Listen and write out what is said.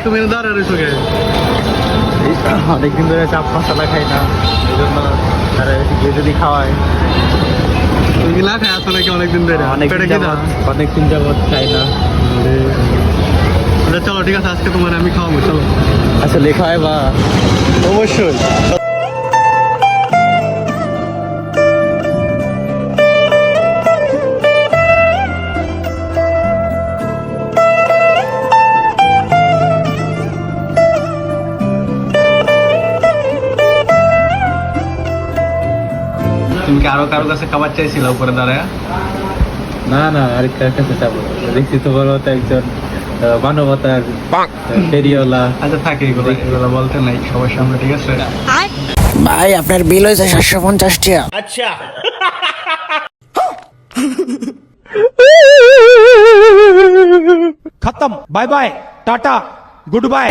তুমি দাঁড়া রয়েছো কে? অনেকদিন ধরে চাপ মশলা খাই না, এই জন্য তারা যদি খাওয়ায়। তুমি না খাই আসো নাকি অনেকদিন ধরে? অনেকদিন যাবত খাই না। চলো ঠিক আছে, আজকে তোমার আমি খাওয়াবো, চলো। আসলে খায় বা অবশ্যই। তুমি কি আরো কারো কাছে খাবার চাইছিলা উপরে দাঁড়ায়? না না, আরেকটার কাছে যাবো। দেখছি তো বলো তো একজন মানবতার ফেরিওয়ালা। আচ্ছা থাকে, এগুলো এগুলো বলতে নাই সবার সামনে, ঠিক আছে? ভাই আপনার বিল হয়েছে 750 টাকা। अच्छा खत्म bye bye ta-ta good bye